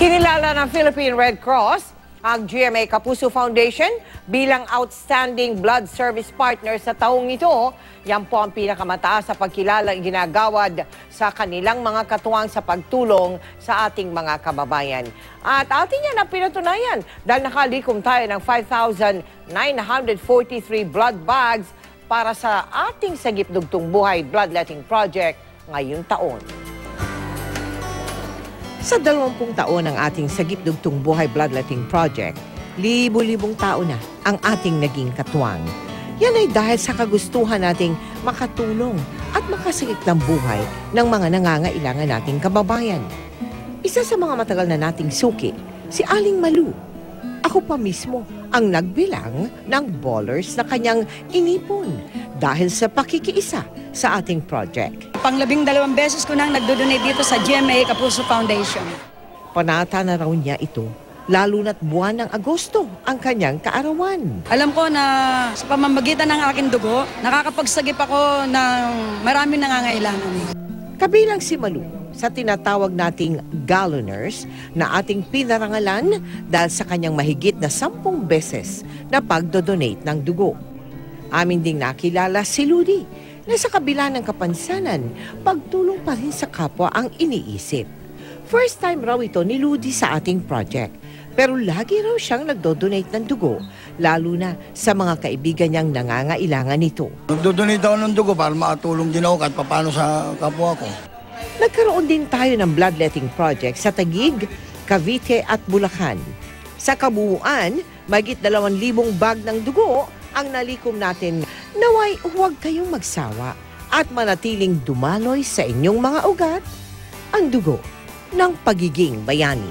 Kinilala ng Philippine Red Cross ang GMA Kapuso Foundation bilang outstanding blood service partner sa taong ito. Yan po ang pinakamataas sa pagkilala ginagawad sa kanilang mga katuwang sa pagtulong sa ating mga kababayan. At atin yan ang pinatunayan dahil nakalikom tayo ng 5,943 blood bags para sa ating Sagip Dugtong Buhay Bloodletting Project ngayong taon. Sa 20 taon ng ating Sagip Dugtong Buhay Bloodletting Project, libo-libong tao na ang ating naging katuwang. Yan ay dahil sa kagustuhan nating makatulong at makasingit ng buhay ng mga nangangailangan nating kababayan. Isa sa mga matagal na nating suki, si Aling Malu. Ako pa mismo ang nagbilang ng dollars na kanyang inipon dahil sa pakikiisa sa ating project. Pang-12 beses ko nang nagdo-donate dito sa GMA Kapuso Foundation. Panata na raw niya ito, lalo na't buwan ng Agosto ang kanyang kaarawan. Alam ko na sa pamamagitan ng aking dugo, nakakapagsagip ako ng maraming nangangailangan. Kabilang si Malu sa tinatawag nating galloners na ating pinarangalan dahil sa kanyang mahigit na 10 beses na pagdodonate ng dugo. Amin ding nakilala si Ludi na sa kabila ng kapansanan, pagtulong pa rin sa kapwa ang iniisip. First time raw ito ni Ludi sa ating project, pero lagi raw siyang nagdodonate ng dugo, lalo na sa mga kaibigan niyang nangangailangan nito. Nagdodonate ako ng dugo para makatulong din ako kahit paano sa kapwa ko. Nagkaroon din tayo ng bloodletting project sa Taguig, Cavite at Bulacan. Sa kabuuan, mahigit 2,000 bag ng dugo ang nalikom natin. Naway huwag kayong magsawa at manatiling dumaloy sa inyong mga ugat ang dugo ng pagiging bayani.